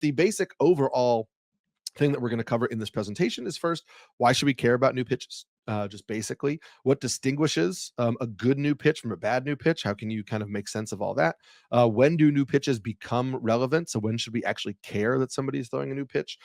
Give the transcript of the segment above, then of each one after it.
the basic overall thing that we're going to cover in this presentation is first, why should we care about new pitches? Just basically, what distinguishes a good new pitch from a bad new pitch? How can you kind of make sense of all that? When do new pitches become relevant? So when should we actually care that somebody is throwing a new pitch?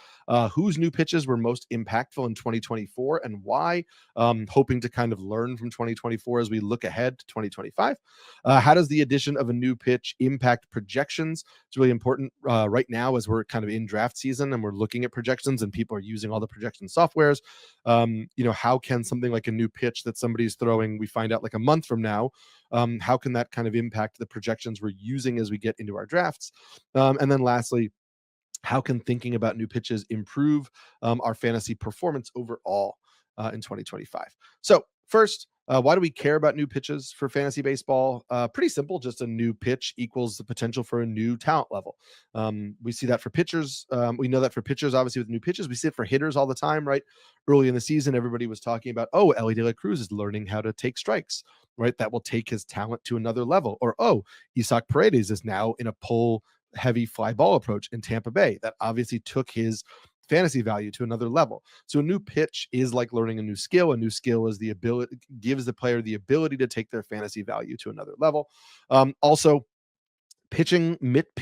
Whose new pitches were most impactful in 2024 and why? Hoping to kind of learn from 2024 as we look ahead to 2025. How does the addition of a new pitch impact projections? It's really important right now as we're kind of in draft season and we're looking at projections and people are using all the projection softwares. How can something like a new pitch that somebody's throwing, we find out like a month from now, how can that kind of impact the projections we're using as we get into our drafts? And then lastly, how can thinking about new pitches improve our fantasy performance overall in 2025? So first, why do we care about new pitches for fantasy baseball? Pretty simple, just a new pitch equals the potential for a new talent level. We see that for pitchers. We know that for pitchers, obviously with new pitches, we see it for hitters all the time, right? Early in the season, everybody was talking about, oh, Ellie De La Cruz is learning how to take strikes, right? That will take his talent to another level. Or, oh, Isaac Paredes is now in a pull heavy fly ball approach in Tampa Bay. That obviously took his fantasy value to another level. So a new pitch is like learning a new skill. A new skill is the ability, gives the player the ability to take their fantasy value to another level. Also, pitch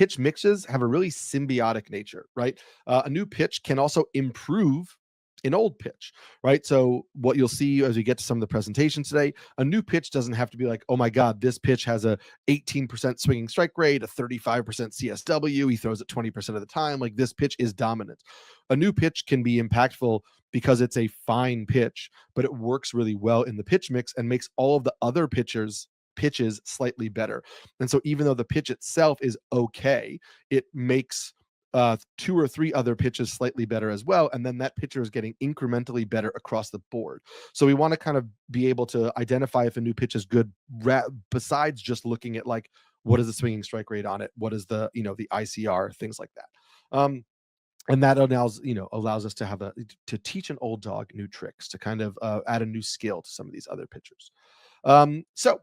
mixes have a really symbiotic nature, right? A new pitch can also improve an old pitch, right? So what you'll see as we get to some of the presentations today, a new pitch doesn't have to be like, oh my God, this pitch has a 18% swinging strike rate, a 35% CSW. He throws it 20% of the time. Like this pitch is dominant. A new pitch can be impactful because it's a fine pitch, but it works really well in the pitch mix and makes all of the other pitches slightly better. And so even though the pitch itself is okay, it makes two or three other pitches slightly better as well. And then that pitcher is getting incrementally better across the board. So we want to kind of be able to identify if a new pitch is good, besides just looking at like, what is the swinging strike rate on it? What is the ICR, things like that. And that allows us to to teach an old dog new tricks, to kind of add a new skill to some of these other pitchers. So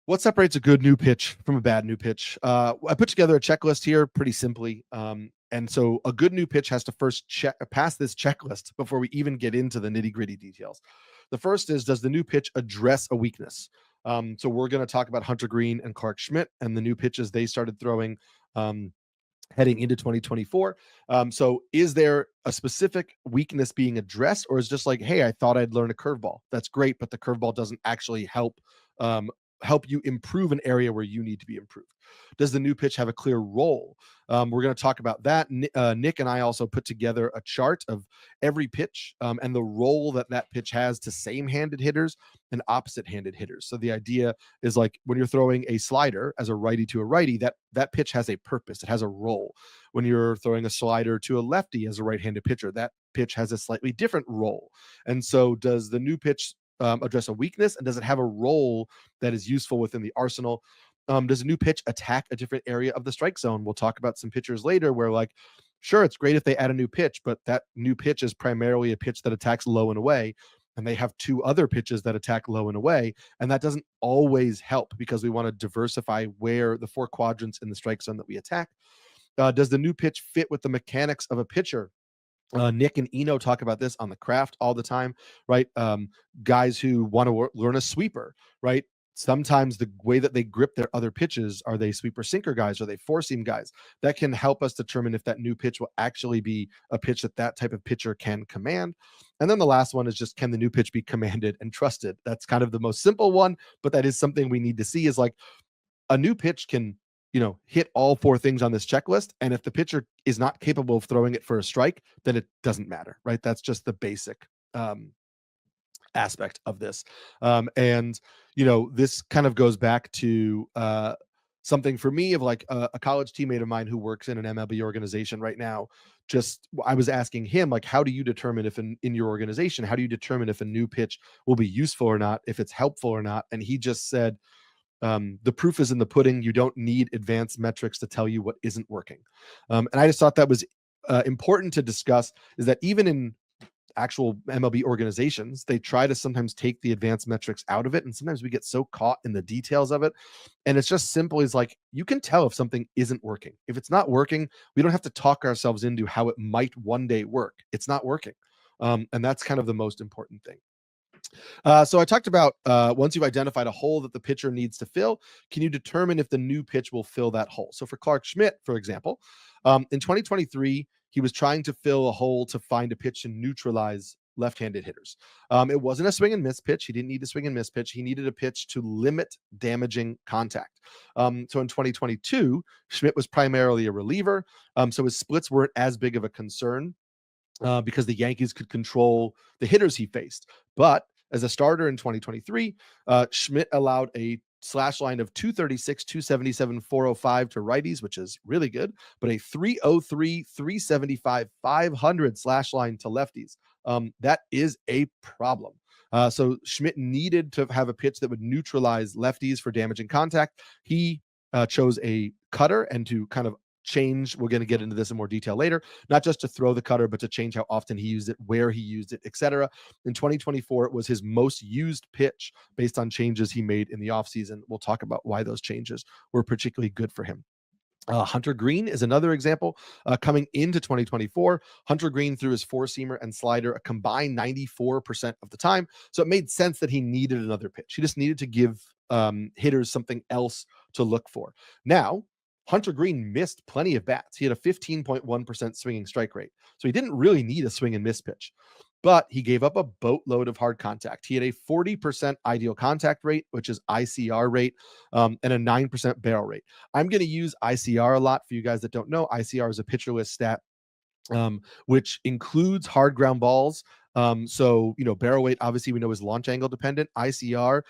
what separates a good new pitch from a bad new pitch? I put together a checklist here pretty simply. And so a good new pitch has to first pass this checklist before we even get into the nitty gritty details. The first is, does the new pitch address a weakness? So we're going to talk about Hunter Green and Clark Schmidt and the new pitches they started throwing heading into 2024. So is there a specific weakness being addressed, or is just like, hey, I thought I'd learn a curveball. That's great, but the curveball doesn't actually help you improve an area where you need to be improved? Does the new pitch have a clear role? We're going to talk about that. Nick and I also put together a chart of every pitch and the role that pitch has to same-handed hitters and opposite-handed hitters. So the idea is like when you're throwing a slider as a righty to a righty, that pitch has a purpose. It has a role. When you're throwing a slider to a lefty as a right-handed pitcher, that pitch has a slightly different role. And so does the new pitch address a weakness, and does it have a role that is useful within the arsenal? Does a new pitch attack a different area of the strike zone? We'll talk about some pitchers later where, like, sure, it's great if they add a new pitch, but that new pitch is primarily a pitch that attacks low and away, and they have two other pitches that attack low and away, and that doesn't always help because we want to diversify where the four quadrants in the strike zone that we attack. Does the new pitch fit with the mechanics of a pitcher? Nick and Eno talk about this on the craft all the time, right? Guys who want to learn a sweeper, right? Sometimes the way that they grip their other pitches, are they sweeper sinker guys? Are they four seam guys? That can help us determine if that new pitch will actually be a pitch that type of pitcher can command. And then the last one is just, can the new pitch be commanded and trusted? That's kind of the most simple one, but that is something we need to see, is like a new pitch can hit all four things on this checklist. And if the pitcher is not capable of throwing it for a strike, then it doesn't matter, right? That's just the basic aspect of this. And this kind of goes back to something for me of like a college teammate of mine who works in an MLB organization right now. I was asking him, like, how do you determine if in your organization, how do you determine if a new pitch will be useful or not, if it's helpful or not? And he just said, the proof is in the pudding. You don't need advanced metrics to tell you what isn't working. And I just thought that was important to discuss, is that even in actual MLB organizations, they try to sometimes take the advanced metrics out of it. And sometimes we get so caught in the details of it. And it's just simple as like, you can tell if something isn't working. If it's not working, we don't have to talk ourselves into how it might one day work. It's not working. And that's kind of the most important thing. So I talked about once you've identified a hole that the pitcher needs to fill, can you determine if the new pitch will fill that hole? So for Clark Schmidt, for example, in 2023, he was trying to fill a hole to find a pitch to neutralize left-handed hitters. It wasn't a swing and miss pitch. He didn't need a swing and miss pitch. He needed a pitch to limit damaging contact. So in 2022, Schmidt was primarily a reliever. So his splits weren't as big of a concern because the Yankees could control the hitters he faced. But as a starter in 2023, Schmidt allowed a slash line of 236, 277, 405 to righties, which is really good, but a 303, 375, 500 slash line to lefties. That is a problem. So Schmidt needed to have a pitch that would neutralize lefties for damaging contact. He chose a cutter and to kind of change. We're going to get into this in more detail later, not just to throw the cutter, but to change how often he used it, where he used it, etc. In 2024, it was his most used pitch based on changes he made in the offseason. We'll talk about why those changes were particularly good for him. Hunter Green is another example. Coming into 2024, Hunter Green threw his four-seamer and slider a combined 94% of the time. So it made sense that he needed another pitch. He just needed to give hitters something else to look for. Now, Hunter Green missed plenty of bats. He had a 15.1% swinging strike rate. So he didn't really need a swing and miss pitch, but he gave up a boatload of hard contact. He had a 40% ideal contact rate, which is ICR rate, and a 9% barrel rate. I'm going to use ICR a lot for you guys that don't know. ICR is a pitcher list stat, which includes hard ground balls. So, barrel weight, obviously we know is launch angle dependent. ICR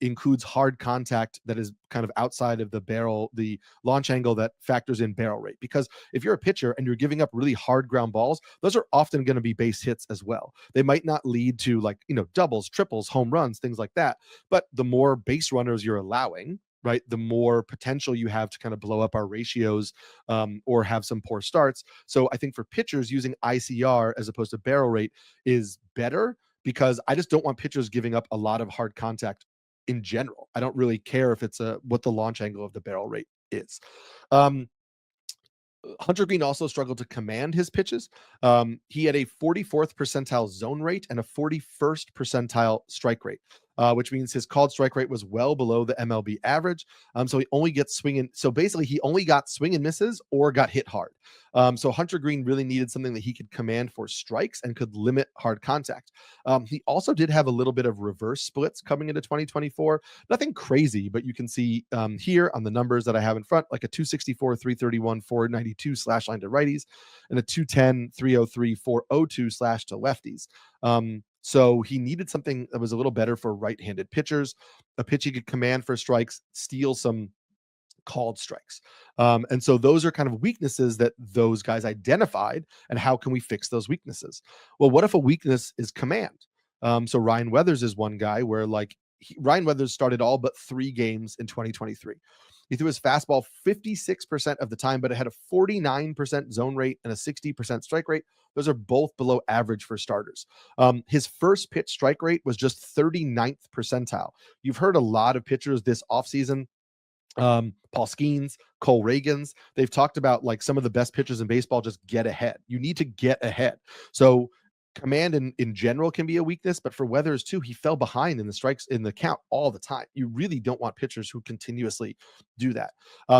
includes hard contact that is kind of outside of the launch angle that factors in barrel rate. Because if you're a pitcher and you're giving up really hard ground balls, those are often going to be base hits as well. They might not lead to doubles, triples, home runs, things like that. But the more base runners you're allowing, right, the more potential you have to kind of blow up our ratios or have some poor starts. So I think for pitchers, using ICR as opposed to barrel rate is better, because I just don't want pitchers giving up a lot of hard contact in general. I don't really care if it's what the launch angle of the barrel rate is. Hunter Green also struggled to command his pitches. He had a 44th percentile zone rate and a 41st percentile strike rate, which means his called strike rate was well below the MLB average. So he only gets swinging. So basically, he only got swing and misses or got hit hard. So Hunter Green really needed something that he could command for strikes and could limit hard contact. He also did have a little bit of reverse splits coming into 2024. Nothing crazy, but you can see here on the numbers that I have in front, like a 264, 331, 492 slash line to righties, and a 210, 303, 402 slash to lefties. So he needed something that was a little better for right-handed pitchers, a pitch he could command for strikes, steal some called strikes. And so those are kind of weaknesses that those guys identified. And how can we fix those weaknesses? Well, what if a weakness is command? So Ryan Weathers is one guy where Ryan Weathers started all but 3 games in 2023. He threw his fastball 56% of the time, but it had a 49% zone rate and a 60% strike rate. Those are both below average for starters. His first pitch strike rate was just 39th percentile. You've heard a lot of pitchers this offseason, Paul Skeens, Cole Reagans, they've talked about some of the best pitchers in baseball just get ahead. You need to get ahead. So command in general can be a weakness, but for Weathers too, he fell behind in the strikes in the count all the time. You really don't want pitchers who continuously do that.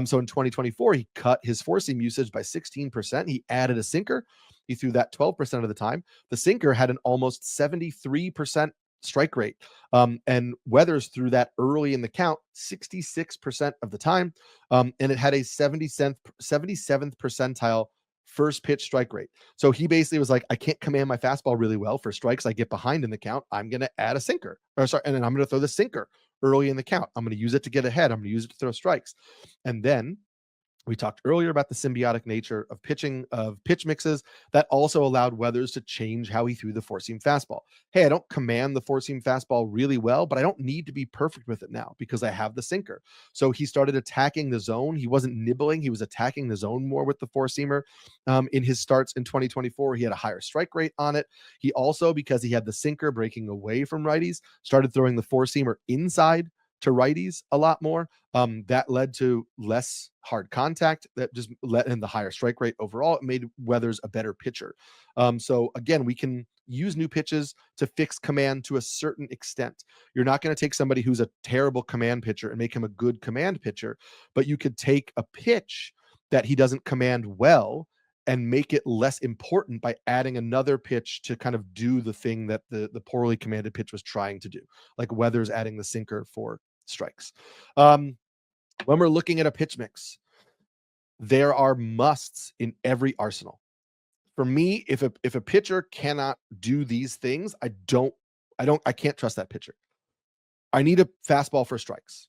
So in 2024, he cut his four-seam usage by 16%. He added a sinker. He threw that 12% of the time. The sinker had an almost 73% strike rate. And Weathers threw that early in the count 66% of the time. And it had a 77th percentile first pitch strike rate. So he basically was like, I can't command my fastball really well for strikes. I get behind in the count. I'm going to add a sinker, and then I'm going to throw the sinker early in the count. I'm going to use it to get ahead. I'm going to use it to throw strikes. And then We talked earlier about the symbiotic nature of pitch mixes that also allowed Weathers to change how he threw the four seam fastball. Hey, I don't command the four seam fastball really well, but I don't need to be perfect with it now because I have the sinker. So he started attacking the zone. He wasn't nibbling, he was attacking the zone more with the four seamer. In his starts in 2024, he had a higher strike rate on it. He also, because he had the sinker breaking away from righties, started throwing the four seamer inside to righties a lot more. That led to less hard contact. That just led in the higher strike rate overall. It made Weathers a better pitcher. So again, we can use new pitches to fix command to a certain extent. You're not going to take somebody who's a terrible command pitcher and make him a good command pitcher, but you could take a pitch that he doesn't command well and make it less important by adding another pitch to kind of do the thing that the poorly commanded pitch was trying to do, like Weathers adding the sinker for strikes. When we're looking at a pitch mix, there are musts in every arsenal. For me, if a pitcher cannot do these things, I can't trust that pitcher. I need a fastball for strikes,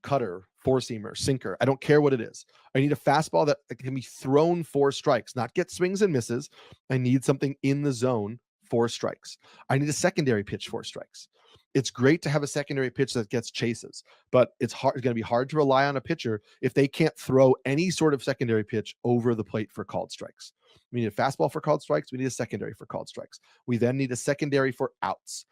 cutter, four seamer, sinker. I don't care what it is. I need a fastball that can be thrown for strikes, not get swings and misses. I need something in the zone for strikes. I need a secondary pitch for strikes. It's great to have a secondary pitch that gets chases, but it's going to be hard to rely on a pitcher if they can't throw any sort of secondary pitch over the plate for called strikes. We need a fastball for called strikes. We need a secondary for called strikes. We then need a secondary for outs.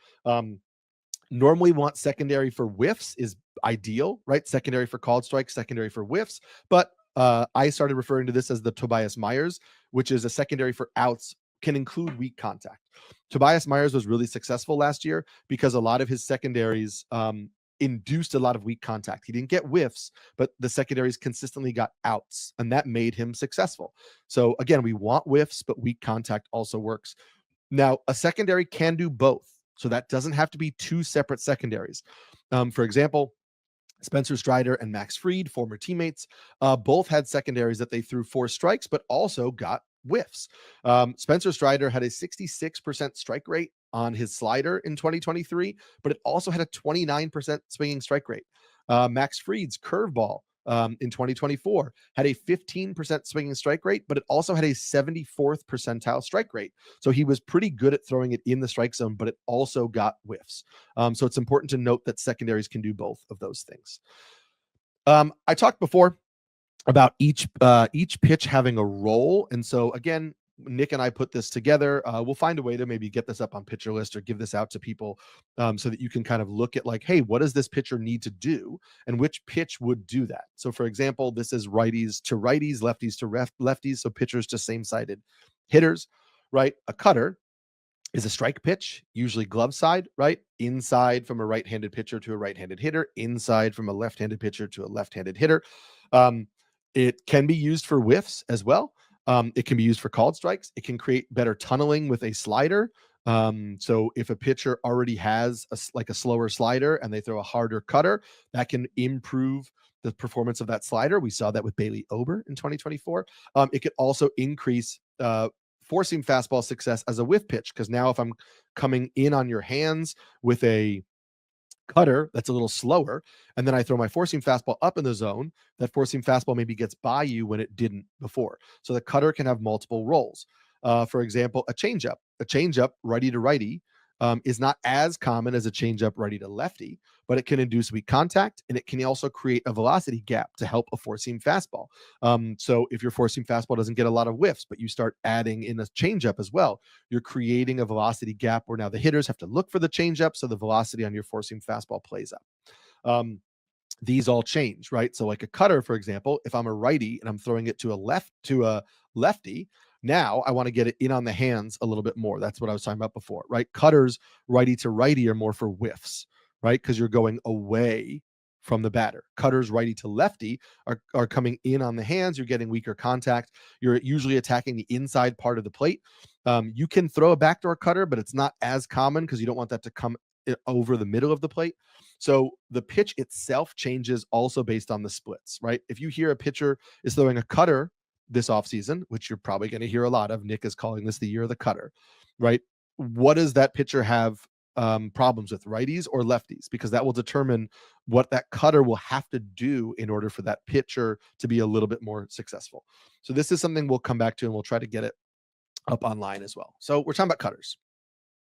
Normally want secondary for whiffs is ideal, right? Secondary for called strikes, secondary for whiffs. But I started referring to this as the Tobias Myers, which is a secondary for outs, can include weak contact. Tobias Myers was really successful last year because a lot of his secondaries induced a lot of weak contact. He didn't get whiffs, but the secondaries consistently got outs, and that made him successful. So again, we want whiffs, but weak contact also works. Now, a secondary can do both. So that doesn't have to be two separate secondaries. For example, Spencer Strider and Max Fried, former teammates, both had secondaries that they threw for strikes, but also got whiffs. Spencer Strider had a 66% strike rate on his slider in 2023, but it also had a 29% swinging strike rate. Max Fried's curveball in 2024 had a 15% swinging strike rate, but it also had a 74th percentile strike rate. So he was pretty good at throwing it in the strike zone, but it also got whiffs. So it's important to note that secondaries can do both of those things. I talked before about each pitch having a role. And so again, Nick and I put this together. We'll find a way to maybe get this up on Pitcher List or give this out to people so that you can kind of look at like, hey, what does this pitcher need to do and which pitch would do that? So for example, this is righties to righties, lefties to lefties. So pitchers to same-sided hitters, right? A cutter is a strike pitch, usually glove side, right? Inside from a right-handed pitcher to a right-handed hitter, inside from a left-handed pitcher to a left-handed hitter. It can be used for whiffs as well. It can be used for called strikes. It can create better tunneling with a slider. So if a pitcher already has a slower slider and they throw a harder cutter, that can improve the performance of that slider. We saw that with Bailey Ober in 2024. It could also increase four-seam fastball success as a whiff pitch, because now if I'm coming in on your hands with a cutter that's a little slower, and then I throw my four-seam fastball up in the zone, that four-seam fastball maybe gets by you when it didn't before. So the cutter can have multiple roles. For example, a changeup righty to righty is not as common as a changeup righty to lefty, but it can induce weak contact, and it can also create a velocity gap to help a four-seam fastball. So if your four-seam fastball doesn't get a lot of whiffs, but you start adding in a changeup as well, you're creating a velocity gap where now the hitters have to look for the changeup, so the velocity on your four-seam fastball plays up. These all change, right? So like a cutter, for example, if I'm a righty and I'm throwing it to a lefty, now I want to get it in on the hands a little bit more. That's what I was talking about before, right? Cutters righty to righty are more for whiffs, right? Because you're going away from the batter. Cutters righty to lefty are coming in on the hands. You're getting weaker contact. You're usually attacking the inside part of the plate. You can throw a backdoor cutter, but it's not as common because you don't want that to come over the middle of the plate. So the pitch itself changes also based on the splits, right? If you hear a pitcher is throwing a cutter this offseason, which you're probably going to hear a lot of, Nick is calling this the year of the cutter, right? What does that pitcher have problems with, righties or lefties, because that will determine what that cutter will have to do in order for that pitcher to be a little bit more successful. So this is something we'll come back to, and we'll try to get it up online as well. So we're talking about cutters.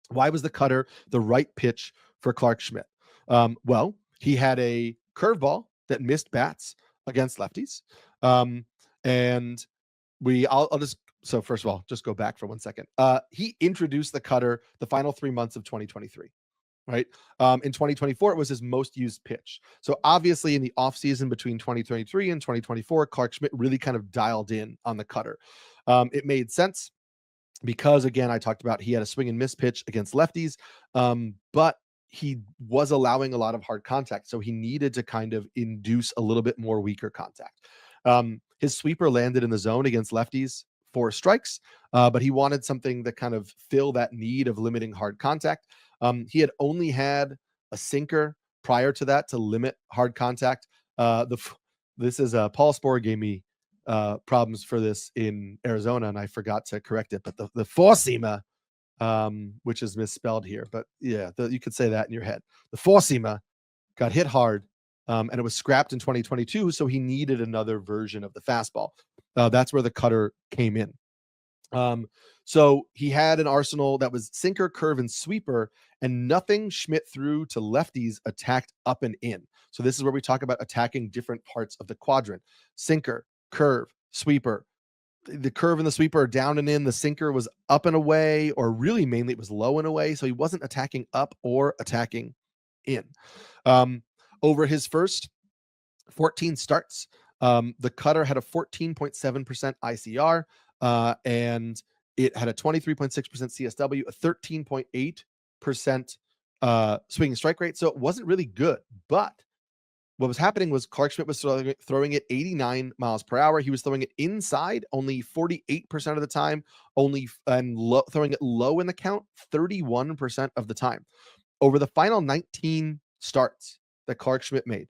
Why was the cutter the right pitch for Clark Schmidt? Well, he had a curveball that missed bats against lefties. Um, and I'll just, so first of all, just go back for 1 second. He introduced the cutter the final 3 months of 2023. Right. In 2024, it was his most used pitch. So obviously in the offseason between 2023 and 2024, Clark Schmidt really kind of dialed in on the cutter. It made sense because, again, I talked about he had a swing and miss pitch against lefties, but he was allowing a lot of hard contact. So he needed to kind of induce a little bit more weaker contact. His sweeper landed in the zone against lefties for strikes, but he wanted something that kind of fill that need of limiting hard contact. He had only had a sinker prior to that to limit hard contact. This is Paul Sporer gave me problems for this in Arizona, and I forgot to correct it. But the four-seamer, which is misspelled here, but yeah, you could say that in your head. The four-seamer got hit hard, and it was scrapped in 2022, so he needed another version of the fastball. That's where the cutter came in. So he had an arsenal that was sinker, curve, and sweeper, and nothing Schmidt threw to lefties attacked up and in. So this is where we talk about attacking different parts of the quadrant: sinker, curve, sweeper. The curve and the sweeper are down and in. The sinker was up and away, or really mainly it was low and away. So he wasn't attacking up or attacking in. Over his first 14 starts, the cutter had a 14.7% ICR, and it had a 23.6% CSW, a 13.8% swing and strike rate. So it wasn't really good. But what was happening was Clark Schmidt was throwing it 89 miles per hour. He was throwing it inside only 48% of the time, throwing it low in the count 31% of the time. Over the final 19 starts that Clark Schmidt made,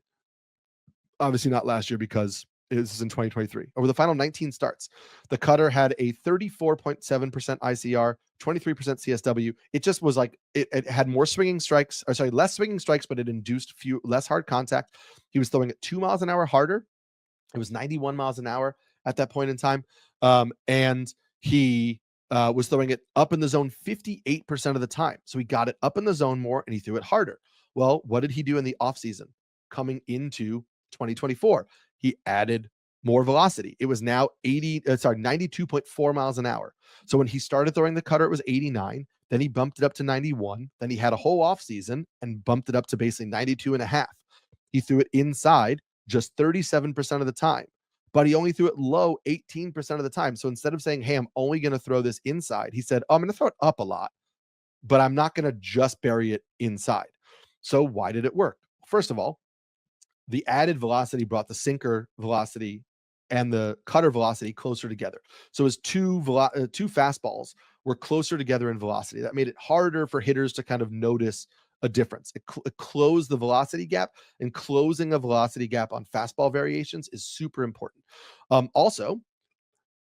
obviously not last year because this is in 2023. Over the final 19 starts, the cutter had a 34.7% ICR, 23% CSW. It just was like it had more swinging strikes, or sorry, less swinging strikes, but it induced less hard contact. He was throwing it 2 miles an hour harder. It was 91 miles an hour at that point in time. And he was throwing it up in the zone 58% of the time. So he got it up in the zone more and he threw it harder. Well, what did he do in the offseason coming into 2024? He added more velocity. It was now 92.4 miles an hour. So when he started throwing the cutter, it was 89. Then he bumped it up to 91. Then he had a whole offseason and bumped it up to basically 92 and a half. He threw it inside just 37% of the time, but he only threw it low 18% of the time. So instead of saying, hey, I'm only going to throw this inside, he said, oh, I'm going to throw it up a lot, but I'm not going to just bury it inside. So why did it work? First of all, the added velocity brought the sinker velocity and the cutter velocity closer together. So his two fastballs were closer together in velocity. That made it harder for hitters to kind of notice a difference. It closed the velocity gap, and closing a velocity gap on fastball variations is super important. Also,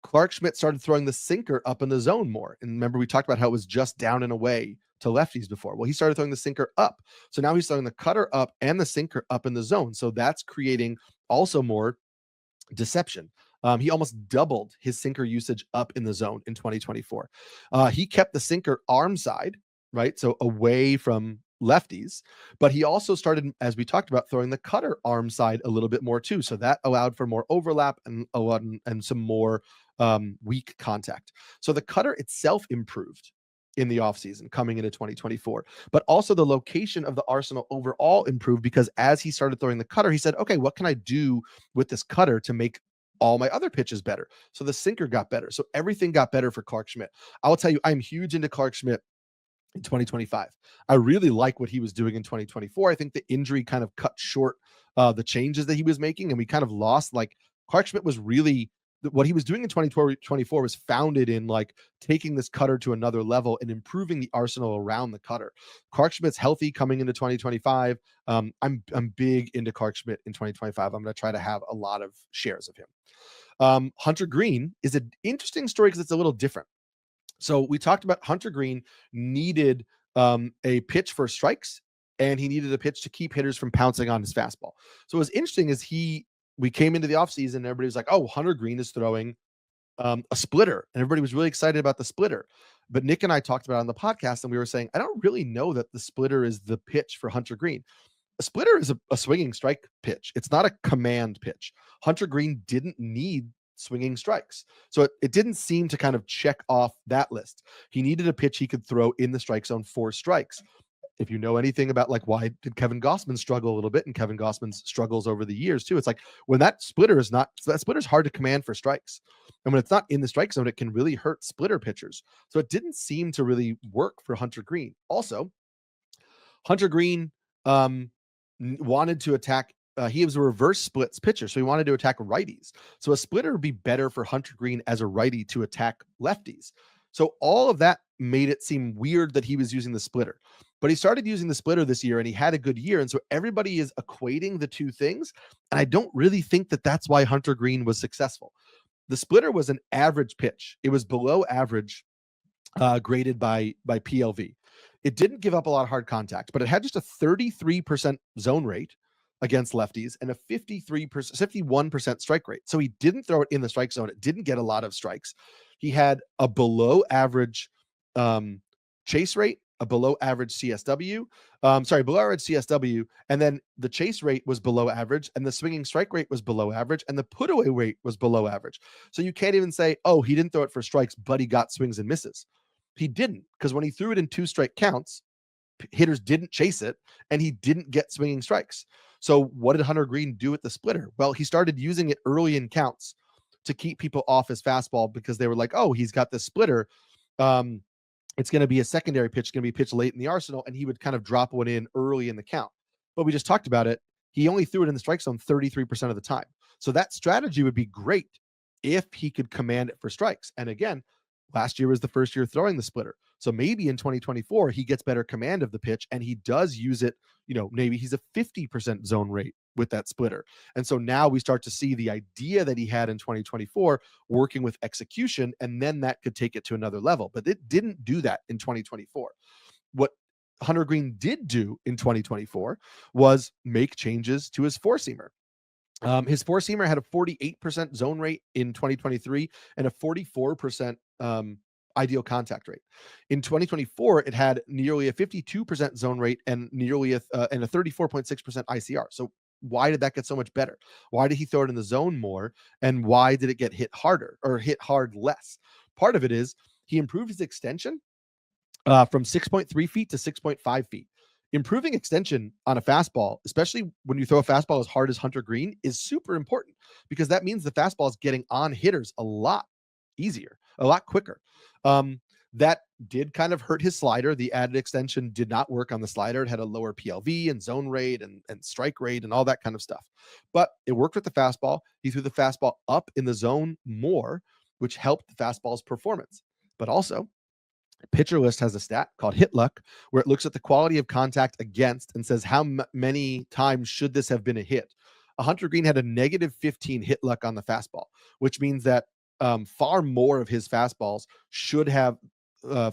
Clark Schmidt started throwing the sinker up in the zone more. And remember, we talked about how it was just down and away to lefties before. Well, he started throwing the sinker up. So now he's throwing the cutter up and the sinker up in the zone. So that's creating also more deception. He almost doubled his sinker usage up in the zone in 2024. He kept the sinker arm side, right? So away from lefties, but he also started, as we talked about, throwing the cutter arm side a little bit more too. So that allowed for more overlap and some more weak contact. So the cutter itself improved in the offseason coming into 2024, but also the location of the arsenal overall improved, because as he started throwing the cutter, he said, okay, what can I do with this cutter to make all my other pitches better? So the sinker got better. So everything got better for Clark Schmidt. I will tell you, I'm huge into Clark Schmidt in 2025. I really like what he was doing in 2024. I think the injury kind of cut short the changes that he was making, and we kind of lost. Like, Clark Schmidt was really, what he was doing in 2024 was founded in like taking this cutter to another level and improving the arsenal around the cutter. Clark Schmidt's healthy coming into 2025. I'm big into Clark Schmidt in 2025. I'm going to try to have a lot of shares of him. Hunter Green is an interesting story because it's a little different. So we talked about Hunter Green needed a pitch for strikes, and he needed a pitch to keep hitters from pouncing on his fastball. So what's interesting is we came into the offseason and everybody was like, oh, Hunter Green is throwing a splitter, and everybody was really excited about the splitter. But Nick and I talked about it on the podcast, and we were saying, I don't really know that the splitter is the pitch for Hunter Green. A splitter is a swinging strike pitch. It's not a command pitch. Hunter Green didn't need swinging strikes. So it didn't seem to kind of check off that list. He needed a pitch he could throw in the strike zone for strikes. If you know anything about like why did Kevin Gossman struggle a little bit, and Kevin Gossman's struggles over the years too, it's like when that splitter is hard to command for strikes. And when it's not in the strike zone, it can really hurt splitter pitchers. So it didn't seem to really work for Hunter Green. Also, Hunter Green wanted to attack. He was a reverse splits pitcher, so he wanted to attack righties. So a splitter would be better for Hunter Green as a righty to attack lefties. So all of that made it seem weird that he was using the splitter. But he started using the splitter this year, and he had a good year. And so everybody is equating the two things. And I don't really think that that's why Hunter Green was successful. The splitter was an average pitch. It was below average, graded by PLV. It didn't give up a lot of hard contact, but it had just a 33% zone rate against lefties and a 51% strike rate. So he didn't throw it in the strike zone. It didn't get a lot of strikes. He had a below average chase rate, a below average CSW, below average CSW, and then the chase rate was below average, and the swinging strike rate was below average, and the put away rate was below average. So you can't even say, oh, he didn't throw it for strikes, but he got swings and misses. He didn't, because when he threw it in 2 strike counts, hitters didn't chase it, and he didn't get swinging strikes. So what did Hunter Green do with the splitter? Well, he started using it early in counts to keep people off his fastball, because they were like, oh, he's got this splitter. It's going to be a secondary pitch, going to be pitched late in the arsenal, and he would kind of drop one in early in the count. But we just talked about it. He only threw it in the strike zone 33% of the time. So that strategy would be great if he could command it for strikes. And again, last year was the first year throwing the splitter. So maybe in 2024, he gets better command of the pitch and he does use it. Maybe he's a 50% zone rate with that splitter. And so now we start to see the idea that he had in 2024 working with execution, and then that could take it to another level. But it didn't do that in 2024. What Hunter Green did do in 2024 was make changes to his four-seamer. His four-seamer had a 48% zone rate in 2023 and a 44% ideal contact rate. In 2024, it had nearly a 52% zone rate and nearly a 34.6% ICR. So why did that get so much better? Why did he throw it in the zone more? And why did it get hit harder or hit hard less? Part of it is he improved his extension from 6.3 feet to 6.5 feet. Improving extension on a fastball, especially when you throw a fastball as hard as Hunter Green, is super important, because that means the fastball is getting on hitters a lot easier, a lot quicker. That did kind of hurt his slider. The added extension did not work on the slider. It had a lower PLV and zone rate and strike rate and all that kind of stuff. But it worked with the fastball. He threw the fastball up in the zone more, which helped the fastball's performance. But also, Pitcher List has a stat called Hit Luck, where it looks at the quality of contact against and says how many times should this have been a hit. Hunter Green had a negative 15 hit luck on the fastball, which means that far more of his fastballs should have,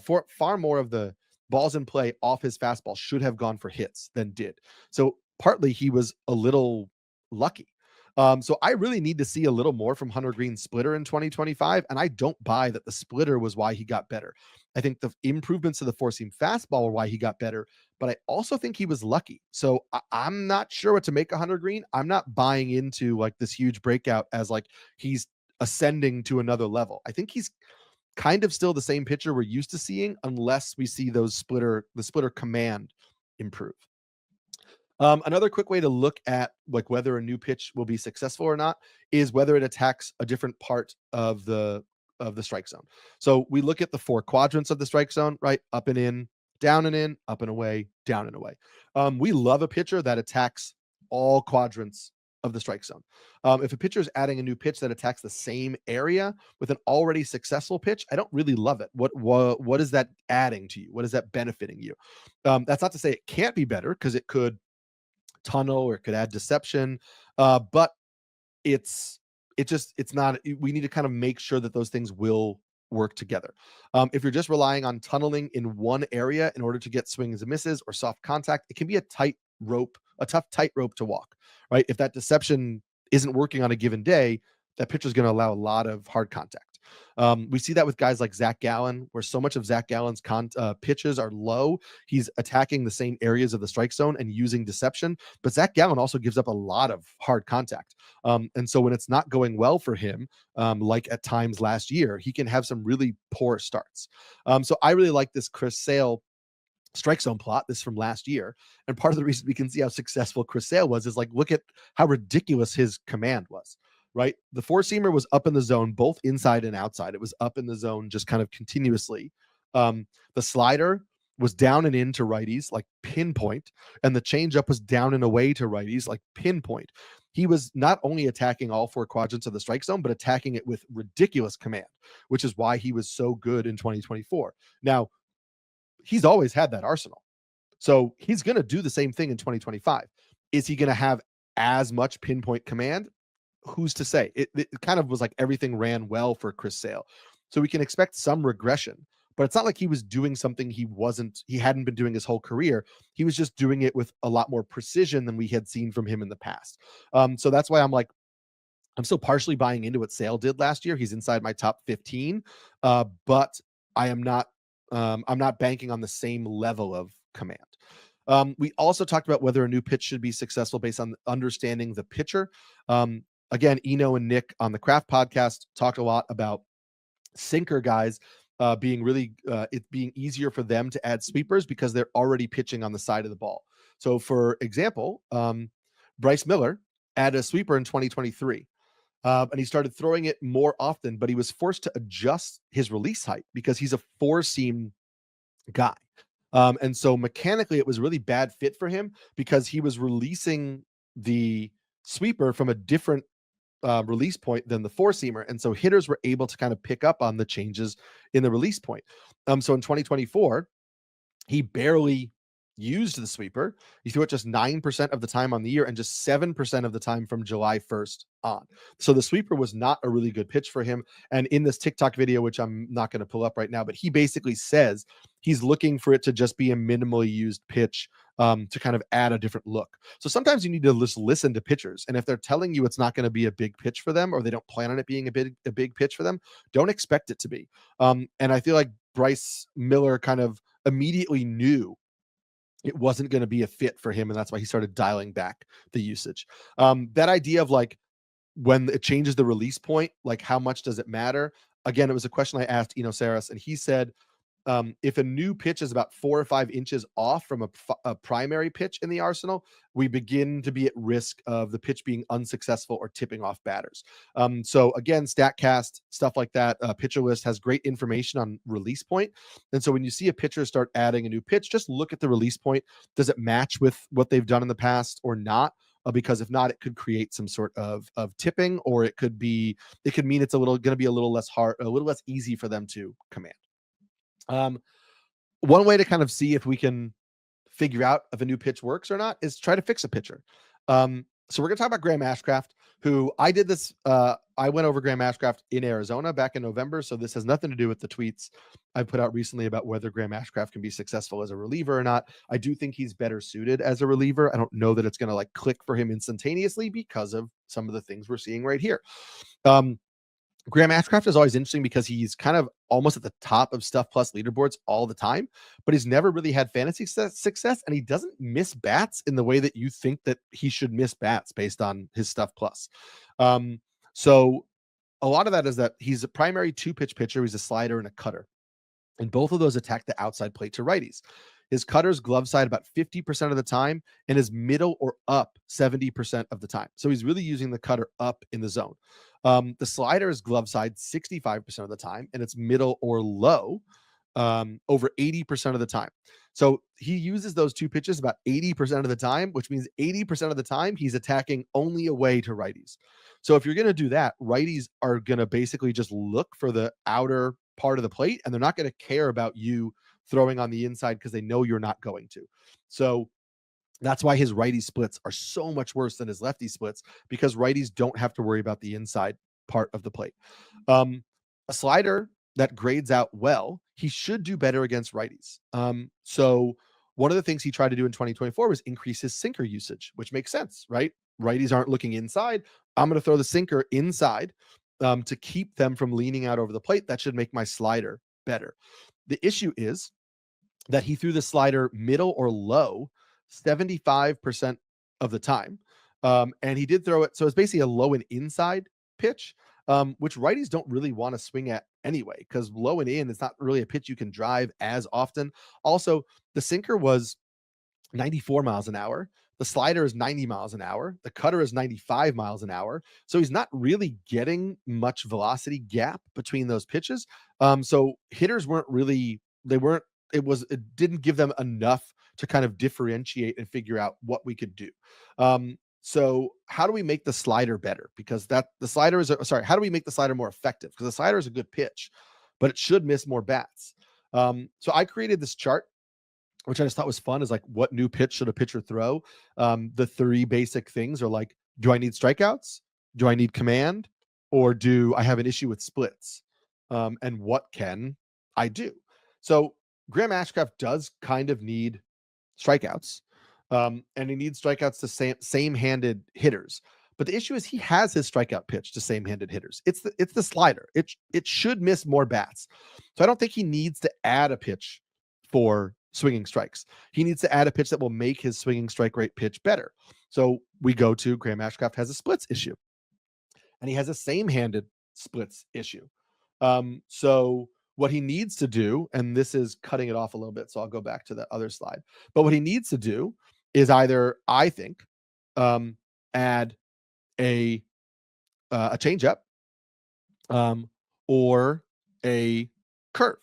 far more of the balls in play off his fastball should have gone for hits than did. So partly he was a little lucky. So I really need to see a little more from Hunter Green's splitter in 2025, and I don't buy that the splitter was why he got better. I think the improvements to the four-seam fastball were why he got better, but I also think he was lucky. So I'm not sure what to make of Hunter Green. I'm not buying into like this huge breakout as like he's ascending to another level. I think he's kind of still the same pitcher we're used to seeing, unless we see the splitter command improve. Another quick way to look at like whether a new pitch will be successful or not is whether it attacks a different part of the strike zone. So we look at the 4 quadrants of the strike zone, right? Up and in, down and in, up and away, down and away. We love a pitcher that attacks all quadrants of the strike zone. If a pitcher is adding a new pitch that attacks the same area with an already successful pitch, I don't really love it. What is that adding to you? What is that benefiting you? That's not to say it can't be better, because it could tunnel or it could add deception, but it's not. We need to kind of make sure that those things will work together. If you're just relying on tunneling in one area in order to get swings and misses or soft contact, it can be a tough tightrope to walk, right? If that deception isn't working on a given day, that pitcher is going to allow a lot of hard contact. We see that with guys like Zach Gallen, where so much of Zach Gallen's pitches are low. He's attacking the same areas of the strike zone and using deception. But Zach Gallen also gives up a lot of hard contact. And so when it's not going well for him, like at times last year, he can have some really poor starts. So I really like this Chris Sale strike zone plot. This from last year. And part of the reason we can see how successful Chris Sale was is like, look at how ridiculous his command was, right? The four seamer was up in the zone, both inside and outside. It was up in the zone just kind of continuously. The slider was down and in to righties, like pinpoint, and the changeup was down and away to righties, like pinpoint. He was not only attacking all four quadrants of the strike zone, but attacking it with ridiculous command, which is why he was so good in 2024. Now, he's always had that arsenal. So he's going to do the same thing in 2025. Is he going to have as much pinpoint command? Who's to say? It kind of was like everything ran well for Chris Sale. So we can expect some regression, but it's not like he was doing something he hadn't been doing his whole career. He was just doing it with a lot more precision than we had seen from him in the past. So that's why I'm still partially buying into what Sale did last year. He's inside my top 15, but I'm not banking on the same level of command. We also talked about whether a new pitch should be successful based on understanding the pitcher. Again, Eno and Nick on the Craft podcast talked a lot about sinker guys being it being easier for them to add sweepers because they're already pitching on the side of the ball. So, for example, Bryce Miller added a sweeper in 2023. And he started throwing it more often, but he was forced to adjust his release height because he's a four-seam guy. And so mechanically, it was a really bad fit for him because he was releasing the sweeper from a different release point than the four-seamer. And so hitters were able to kind of pick up on the changes in the release point. So in 2024, he barely used the sweeper. He threw it just 9% of the time on the year and just 7% of the time from July 1st on. So the sweeper was not a really good pitch for him. And in this TikTok video, which I'm not going to pull up right now, but he basically says he's looking for it to just be a minimally used pitch to kind of add a different look. So sometimes you need to just listen to pitchers. And if they're telling you it's not going to be a big pitch for them, or they don't plan on it being a big pitch for them, don't expect it to be. And I feel like Bryce Miller kind of immediately knew it wasn't going to be a fit for him, and that's why he started dialing back the usage. That idea of like when it changes the release point, like how much does it matter? Again, it was a question I asked Eno Saris, and he said if a new pitch is about 4 or 5 inches off from a primary pitch in the arsenal, we begin to be at risk of the pitch being unsuccessful or tipping off batters. So again, StatCast, stuff like that, Pitcher List has great information on release point. And so when you see a pitcher start adding a new pitch, just look at the release point. Does it match with what they've done in the past or not? Because if not, it could create some sort of tipping, or it could mean it's going to be a little less hard, a little less easy for them to command. One way to kind of see if we can figure out if a new pitch works or not is try to fix a pitcher. So we're going to talk about Graham Ashcraft, who I did this. I went over Graham Ashcraft in Arizona back in November. So this has nothing to do with the tweets I put out recently about whether Graham Ashcraft can be successful as a reliever or not. I do think he's better suited as a reliever. I don't know that it's going to like click for him instantaneously because of some of the things we're seeing right here. Graham Ashcraft is always interesting because he's kind of almost at the top of Stuff Plus leaderboards all the time, but he's never really had fantasy success, and he doesn't miss bats in the way that you think that he should miss bats based on his Stuff Plus. So a lot of that is that he's a primary 2-pitch pitcher. He's a slider and a cutter, and both of those attack the outside plate to righties. His cutter's glove side about 50% of the time, and his middle or up 70% of the time. So he's really using the cutter up in the zone. The slider is glove side 65% of the time, and it's middle or low over 80% of the time. So he uses those two pitches about 80% of the time, which means 80% of the time he's attacking only away to righties. So if you're going to do that, righties are going to basically just look for the outer part of the plate, and they're not going to care about you throwing on the inside because they know you're not going to. So that's why his righty splits are so much worse than his lefty splits, because righties don't have to worry about the inside part of the plate. A slider that grades out well, he should do better against righties. So one of the things he tried to do in 2024 was increase his sinker usage, which makes sense, right? Righties aren't looking inside. I'm going to throw the sinker inside to keep them from leaning out over the plate. That should make my slider better. The issue is that he threw the slider middle or low 75% of the time. And he did throw it. So it's basically a low and inside pitch, which righties don't really want to swing at anyway, because low and in is not really a pitch you can drive as often. Also, the sinker was 94 miles an hour. The slider is 90 miles an hour. The cutter is 95 miles an hour. So he's not really getting much velocity gap between those pitches. So hitters weren't really, they weren't, it didn't give them enough to kind of differentiate and figure out what we could do. So how do we make the slider better? Because that the slider is, how do we make the slider more effective? Because the slider is a good pitch, but it should miss more bats. So I created this chart which I just thought was fun, is like, what new pitch should a pitcher throw? The three basic things are like, do I need strikeouts? Do I need command? Or do I have an issue with splits? And what can I do? So Graham Ashcraft does kind of need strikeouts. And he needs strikeouts to same-handed hitters. But the issue is he has his strikeout pitch to same-handed hitters. It's the slider. It should miss more bats. So I don't think he needs to add a pitch for swinging strikes. He needs to add a pitch that will make his swinging strike rate pitch better. So we go to Graham Ashcraft has a splits issue, and he has a same-handed splits issue. So what he needs to do, and this is cutting it off a little bit, so I'll go back to that other slide. But what he needs to do is either, I think, add a changeup or a curve.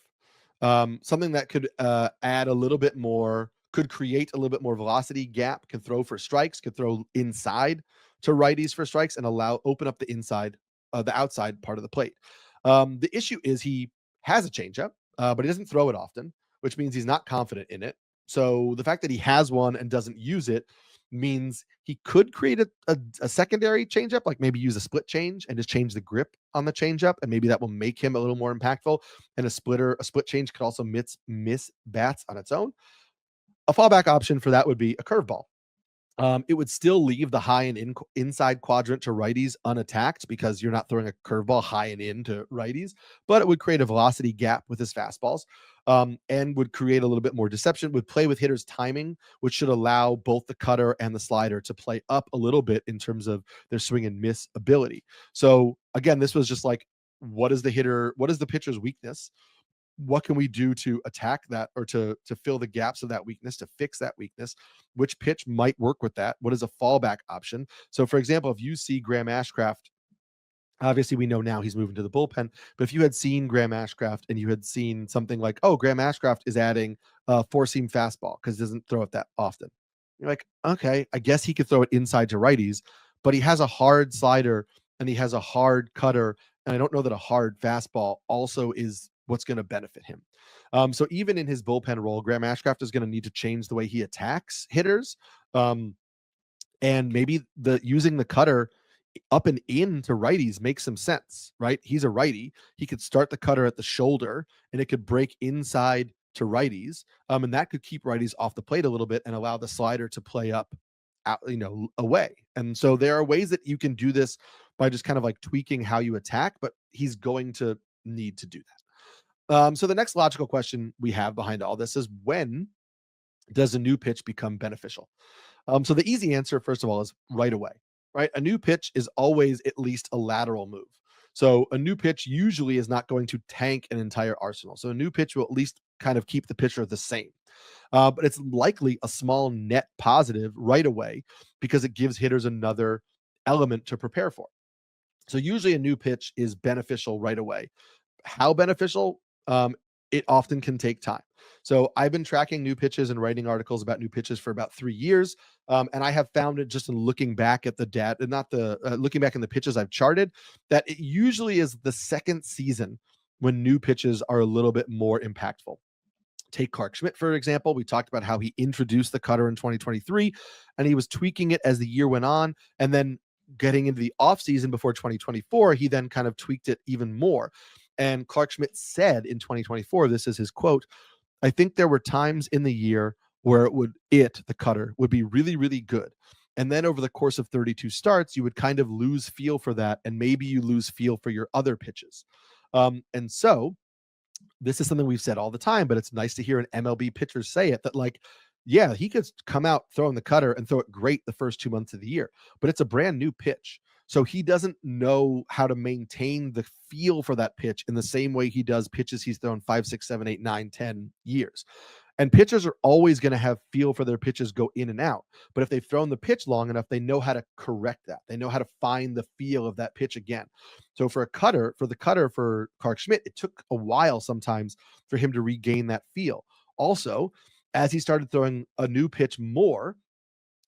Something that could add a little bit more, could create a little bit more velocity gap, can throw for strikes, could throw inside to righties for strikes, and open up the inside, the outside part of the plate. The issue is he has a changeup, but he doesn't throw it often, which means he's not confident in it. So the fact that he has one and doesn't use it means he could create a secondary changeup, like maybe use a split change and just change the grip on the changeup, and maybe that will make him a little more impactful. And a split change could also miss bats on its own. A fallback option for that would be a curveball. It would still leave the high and inside quadrant to righties unattacked because you're not throwing a curveball high and in to righties, but it would create a velocity gap with his fastballs, and would create a little bit more deception, would play with hitters' timing, which should allow both the cutter and the slider to play up a little bit in terms of their swing and miss ability. So again, this was just like, what is the pitcher's weakness? What can we do to attack that, or to fill the gaps of that weakness, to fix that weakness? Which pitch might work with that? What is a fallback option? So for example, if you see Graham Ashcraft, obviously we know now he's moving to the bullpen, but if you had seen Graham Ashcraft and you had seen something like, oh, Graham Ashcraft is adding a four-seam fastball because he doesn't throw it that often, you're like, okay, I guess he could throw it inside to righties, but he has a hard slider and he has a hard cutter, and I don't know that a hard fastball also is what's going to benefit him. So even in his bullpen role, Graham Ashcraft is going to need to change the way he attacks hitters, and maybe using the cutter up and in to righties makes some sense, right? He's a righty. He could start the cutter at the shoulder, and it could break inside to righties, and that could keep righties off the plate a little bit and allow the slider to play up, out, away. And so there are ways that you can do this by just kind of like tweaking how you attack, but he's going to need to do that. So the next logical question we have behind all this is, when does a new pitch become beneficial? So the easy answer, first of all, is right away, right? A new pitch is always at least a lateral move. So a new pitch usually is not going to tank an entire arsenal. So a new pitch will at least kind of keep the pitcher the same. But it's likely a small net positive right away because it gives hitters another element to prepare for. So usually a new pitch is beneficial right away. How beneficial? It often can take time. So I've been tracking new pitches and writing articles about new pitches for about 3 years. And I have found it, just in looking back at the data, looking back in the pitches I've charted, that it usually is the second season when new pitches are a little bit more impactful. Take Clark Schmidt, for example. We talked about how he introduced the cutter in 2023, and he was tweaking it as the year went on. And then getting into the offseason before 2024, he then kind of tweaked it even more. And Clark Schmidt said in 2024, this is his quote, I think there were times in the year where the cutter would be really, really good. And then over the course of 32 starts, you would kind of lose feel for that. And maybe you lose feel for your other pitches. And so this is something we've said all the time, but it's nice to hear an MLB pitcher say it, that like, yeah, he could come out throwing the cutter and throw it great the first 2 months of the year, but it's a brand new pitch. So he doesn't know how to maintain the feel for that pitch in the same way he does pitches he's thrown 5, 6, 7, 8, 9, 10 years. And pitchers are always going to have feel for their pitches go in and out. But if they've thrown the pitch long enough, they know how to correct that. They know how to find the feel of that pitch again. So for the cutter for Clark Schmidt, it took a while sometimes for him to regain that feel. Also, as he started throwing a new pitch more,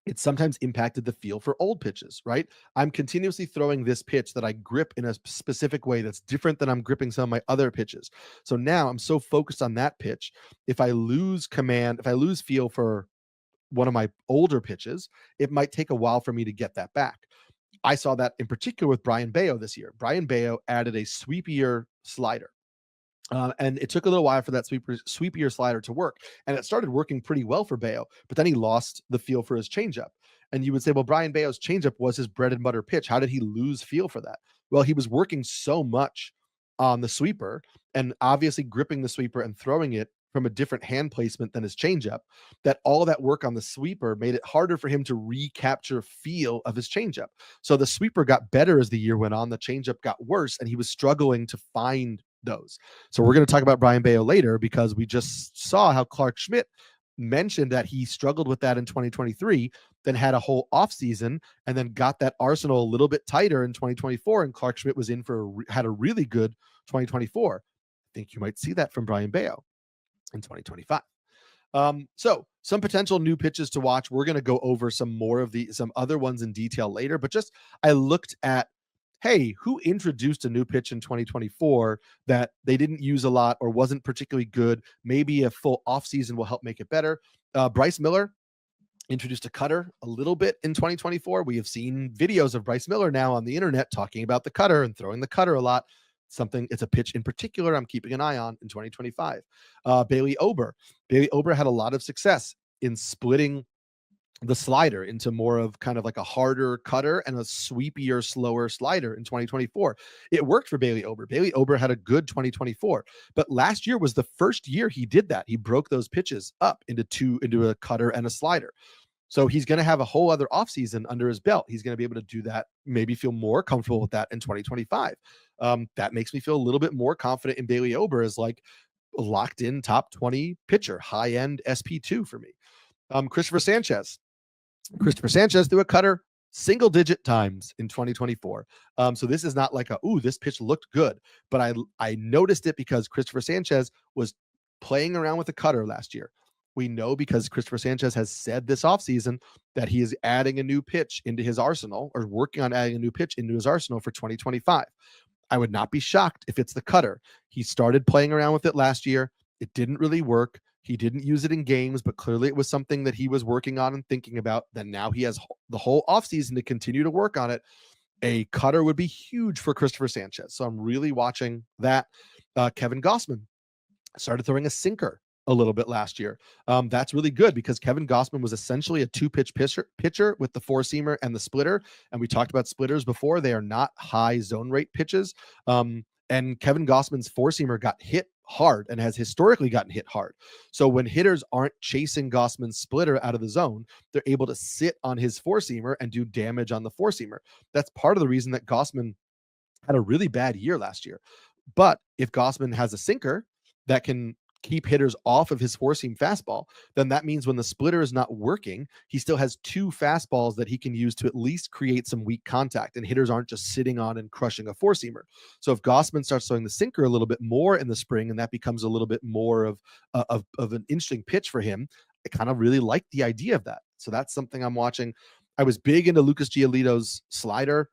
it sometimes impacted the feel for old pitches, right? I'm continuously throwing this pitch that I grip in a specific way that's different than I'm gripping some of my other pitches. So now I'm so focused on that pitch. If I lose command, if I lose feel for one of my older pitches, it might take a while for me to get that back. I saw that in particular with Brian Bayo this year. Brian Bayo added a sweepier slider. And it took a little while for that sweepier slider to work. And it started working pretty well for Bayo, but then he lost the feel for his changeup. And you would say, well, Brian Bayo's changeup was his bread and butter pitch. How did he lose feel for that? Well, he was working so much on the sweeper and obviously gripping the sweeper and throwing it from a different hand placement than his changeup, that all that work on the sweeper made it harder for him to recapture feel of his changeup. So the sweeper got better as the year went on. The changeup got worse, and he was struggling to find those. So we're going to talk about Brian Bayo later, because we just saw how Clark Schmidt mentioned that he struggled with that in 2023, then had a whole offseason, and then got that arsenal a little bit tighter in 2024. And Clark Schmidt was had a really good 2024. I think you might see that from Brian Bayo in 2025. So some potential new pitches to watch. We're going to go over some other ones in detail later, but just I looked at, hey, who introduced a new pitch in 2024 that they didn't use a lot or wasn't particularly good? Maybe a full offseason will help make it better. Bryce Miller introduced a cutter a little bit in 2024. We have seen videos of Bryce Miller now on the internet talking about the cutter and throwing the cutter a lot. It's a pitch in particular I'm keeping an eye on in 2025. Bailey Ober had a lot of success in splitting the slider into more of kind of like a harder cutter and a sweepier, slower slider in 2024. It worked for Bailey Ober. Bailey Ober had a good 2024, but last year was the first year he did that. He broke those pitches up into a cutter and a slider. So he's going to have a whole other offseason under his belt. He's going to be able to do that, maybe feel more comfortable with that in 2025. That makes me feel a little bit more confident in Bailey Ober as like a locked in top 20 pitcher, high end SP2 for me. Christopher Sanchez threw a cutter single digit times in 2024. So this is not like this pitch looked good, but I noticed it because Christopher Sanchez was playing around with the cutter last year. We know because Christopher Sanchez has said this offseason that he is adding a new pitch into his arsenal, or working on adding a new pitch into his arsenal for 2025. I would not be shocked if it's the cutter. He started playing around with it last year. It didn't really work. He didn't use it in games, but clearly it was something that he was working on and thinking about. Then now he has the whole offseason to continue to work on it. A cutter would be huge for Christopher Sanchez. So I'm really watching that. Kevin Gausman started throwing a sinker a little bit last year. That's really good because Kevin Gausman was essentially a two-pitch pitcher with the four-seamer and the splitter. And we talked about splitters before. They are not high zone rate pitches. And Kevin Gausman's four-seamer got hit hard and has historically gotten hit hard. So when hitters aren't chasing Gausman's splitter out of the zone, they're able to sit on his four-seamer and do damage on the four-seamer. That's part of the reason that Gausman had a really bad year last year. But if Gausman has a sinker that can keep hitters off of his four-seam fastball, then that means when the splitter is not working, he still has two fastballs that he can use to at least create some weak contact, and hitters aren't just sitting on and crushing a four-seamer. So if Gausman starts throwing the sinker a little bit more in the spring, and that becomes a little bit more of an interesting pitch for him, I kind of really like the idea of that. So that's something I'm watching. I was big into Lucas Giolito's slider.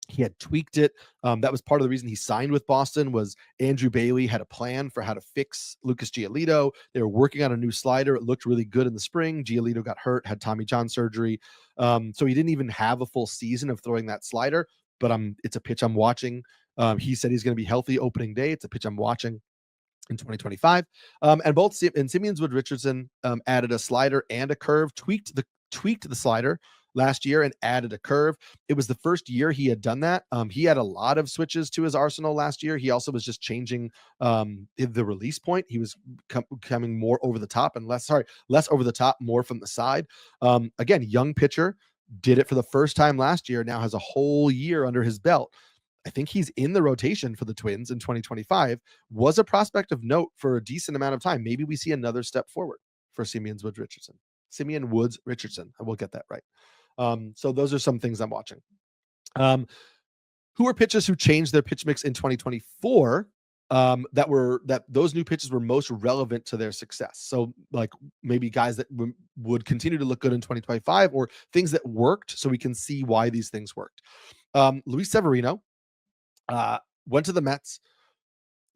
He had tweaked it. That was part of the reason he signed with Boston. Was Andrew Bailey had a plan for how to fix Lucas Giolito. They were working on a new slider. It looked really good in the spring. Giolito got hurt, had Tommy John surgery. So he didn't even have a full season of throwing that slider, but it's a pitch I'm watching He said he's going to be healthy opening day. It's a pitch I'm watching in 2025. And both Simeons Wood Richardson added a slider and a curve, tweaked the slider last year and added a curve. It was the first year he had done that. He had a lot of switches to his arsenal last year. He also was just changing the release point. He was coming more over the top and less over the top, more from the side. Again, young pitcher, did it for the first time last year, now has a whole year under his belt. I think he's in the rotation for the Twins in 2025, was a prospect of note for a decent amount of time. Maybe we see another step forward for Simeon Woods Richardson. I will get that right. So those are some things I'm watching. Who are pitchers who changed their pitch mix in 2024 that those new pitches were most relevant to their success? So like maybe guys that would continue to look good in 2025, or things that worked so we can see why these things worked. Luis Severino went to the Mets,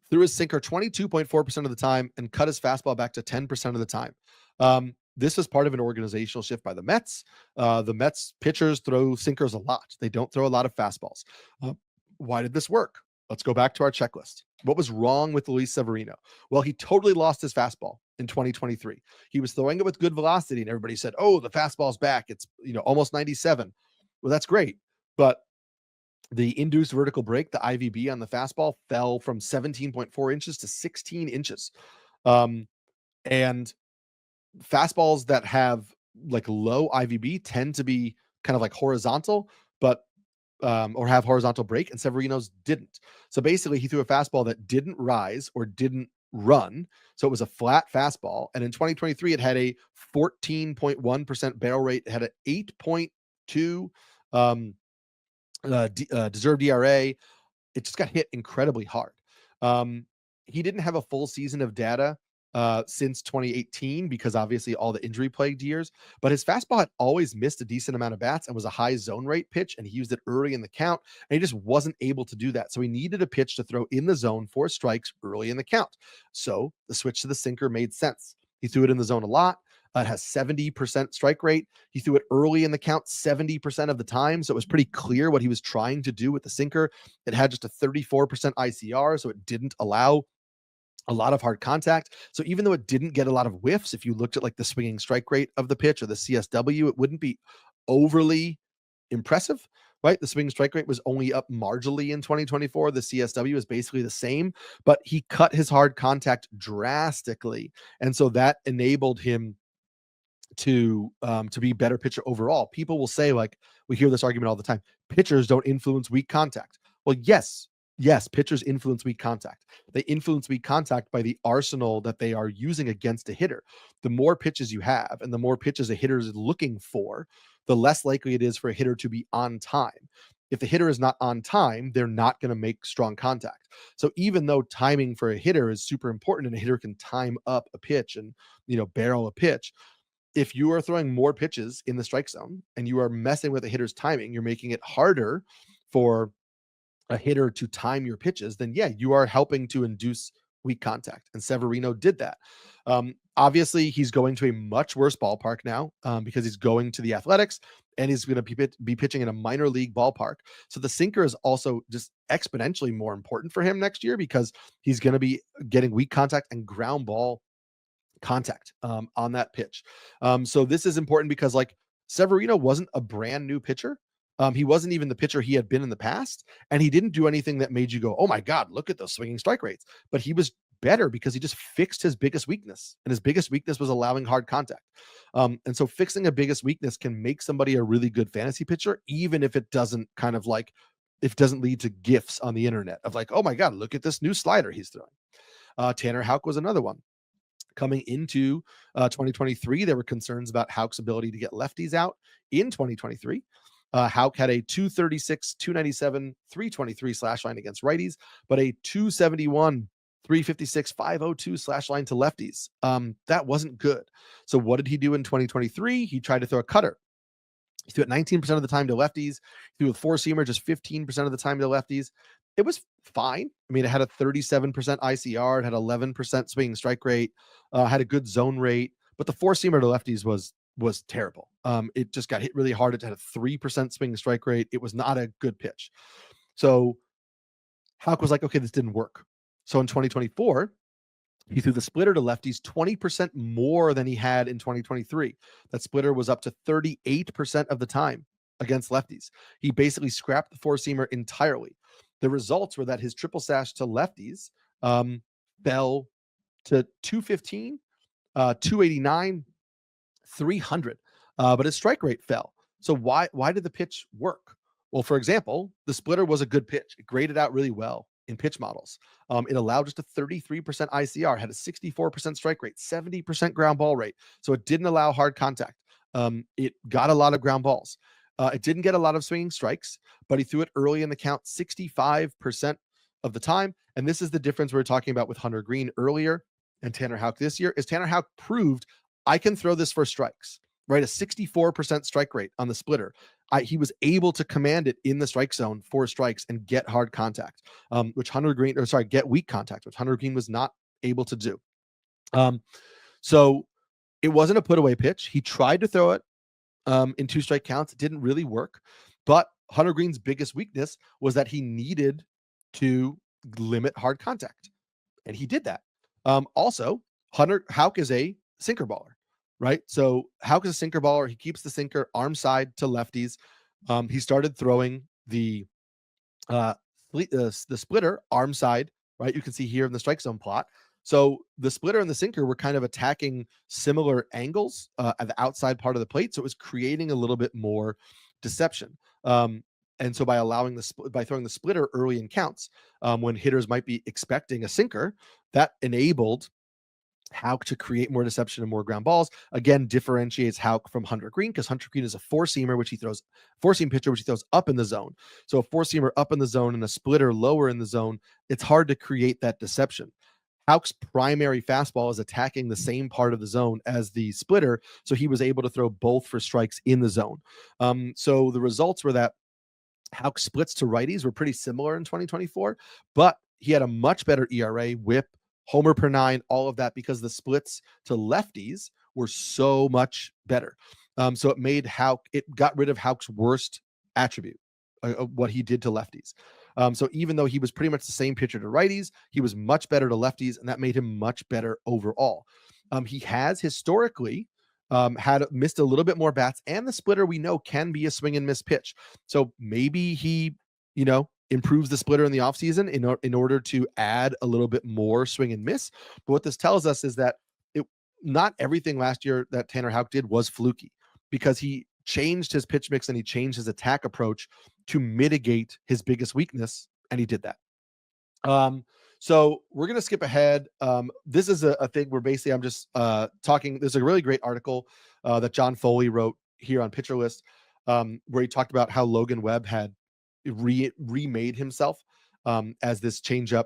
threw his sinker 22.4% of the time and cut his fastball back to 10% of the time. This is part of an organizational shift by the Mets. The Mets pitchers throw sinkers a lot. They don't throw a lot of fastballs. Why did this work? Let's go back to our checklist. What was wrong with Luis Severino? Well, he totally lost his fastball in 2023. He was throwing it with good velocity, and everybody said, "Oh, the fastball's back. It's almost 97." Well, that's great, but the induced vertical break, the IVB on the fastball, fell from 17.4 inches to 16 inches. And fastballs that have like low IVB tend to be kind of like horizontal, but or have horizontal break, and Severino's didn't. So basically, he threw a fastball that didn't rise or didn't run. So it was a flat fastball. And in 2023, it had a 14.1% barrel rate. It had an 8.2 deserved ERA. It just got hit incredibly hard. He didn't have a full season of data since 2018 because obviously all the injury plagued years, but his fastball had always missed a decent amount of bats and was a high zone rate pitch, and he used it early in the count, and he just wasn't able to do that. So he needed a pitch to throw in the zone for strikes early in the count. So the switch to the sinker made sense. He threw it in the zone a lot. It has 70% strike rate. He threw it early in the count 70% of the time. So it was pretty clear what he was trying to do with the sinker. It had just a 34% ICR, so it didn't allow a lot of hard contact. So even though it didn't get a lot of whiffs, if you looked at like the swinging strike rate of the pitch or the CSW, it wouldn't be overly impressive, right? The swinging strike rate was only up marginally in 2024. The CSW is basically the same, but he cut his hard contact drastically. And so that enabled him to be better pitcher overall. People will say, like, we hear this argument all the time, pitchers don't influence weak contact. Well, yes, pitchers influence weak contact. They influence weak contact by the arsenal that they are using against a hitter. The more pitches you have and the more pitches a hitter is looking for, the less likely it is for a hitter to be on time. If the hitter is not on time, they're not going to make strong contact. So even though timing for a hitter is super important and a hitter can time up a pitch and barrel a pitch, if you are throwing more pitches in the strike zone and you are messing with a hitter's timing, you're making it harder for a hitter to time your pitches, then yeah, you are helping to induce weak contact. And Severino did that. Obviously, he's going to a much worse ballpark now because he's going to the Athletics and he's going to be pitching in a minor league ballpark. So the sinker is also just exponentially more important for him next year because he's going to be getting weak contact and ground ball contact on that pitch. So this is important because like Severino wasn't a brand new pitcher. He wasn't even the pitcher he had been in the past, and he didn't do anything that made you go, "Oh my God, look at those swinging strike rates." But he was better because he just fixed his biggest weakness, and his biggest weakness was allowing hard contact. And so fixing a biggest weakness can make somebody a really good fantasy pitcher, even if it doesn't if it doesn't lead to gifs on the internet of like, "Oh my God, look at this new slider he's throwing." Tanner Houck was another one. Coming into 2023, there were concerns about Houck's ability to get lefties out in 2023. Houck had a 236, 297, 323 slash line against righties, but a 271, 356, 502 slash line to lefties. That wasn't good. So what did he do in 2023? He tried to throw a cutter. He threw it 19% of the time to lefties. He threw a four-seamer just 15% of the time to lefties. It was fine. I mean, it had a 37% ICR. It had 11% swinging strike rate. Had a good zone rate. But the four-seamer to lefties was terrible. It just got hit really hard. It had a 3% swinging strike rate. It was not a good pitch. So Houck was like, okay, this didn't work. So in 2024, he threw the splitter to lefties 20% more than he had in 2023. That splitter was up to 38% of the time against lefties. He basically scrapped the four seamer entirely. The results were that his triple sash to lefties fell to 215, 289, 300, but his strike rate fell. So why did the pitch work? Well, for example, the splitter was a good pitch. It graded out really well in pitch models. It allowed just a 33% ICR, had a 64% strike rate, 70% ground ball rate. So it didn't allow hard contact. It got a lot of ground balls. It didn't get a lot of swinging strikes, but he threw it early in the count 65% of the time. And this is the difference we were talking about with Hunter Green earlier and Tanner Houck this year, is Tanner Houck proved I can throw this for strikes, right? A 64% strike rate on the splitter. He was able to command it in the strike zone for strikes and get hard contact, get weak contact, which Hunter Green was not able to do. So it wasn't a put away pitch. He tried to throw it in two strike counts. It didn't really work. But Hunter Green's biggest weakness was that he needed to limit hard contact. And he did that. Also, Hunter Houck is a sinker baller, right? So Houck is a sinker baller. He keeps the sinker arm side to lefties. He started throwing the splitter arm side, right? You can see here in the strike zone plot. So the splitter and the sinker were kind of attacking similar angles at the outside part of the plate. So it was creating a little bit more deception. And so by throwing the splitter early in counts, when hitters might be expecting a sinker, that enabled Houck to create more deception and more ground balls. Again, differentiates Houck from Hunter Green, because Hunter Green is a four seam pitcher, which he throws up in the zone. So a four seamer up in the zone and a splitter lower in the zone, it's hard to create that deception. Houck's primary fastball is attacking the same part of the zone as the splitter, so he was able to throw both for strikes in the zone. So the results were that Houck splits to righties were pretty similar in 2024, but he had a much better ERA, whip, homer per nine, all of that, because the splits to lefties were so much better. So it got rid of Houck's worst attribute, what he did to lefties. So even though he was pretty much the same pitcher to righties, he was much better to lefties, and that made him much better overall. He has historically had missed a little bit more bats, and the splitter we know can be a swing and miss pitch. So maybe he, improves the splitter in the offseason in order to add a little bit more swing and miss. But what this tells us is that not everything last year that Tanner Houck did was fluky, because he changed his pitch mix and he changed his attack approach to mitigate his biggest weakness, and he did that. So we're going to skip ahead. This is a thing where basically I'm just talking. There's a really great article that John Foley wrote here on Pitcher List, where he talked about how Logan Webb had remade himself as this changeup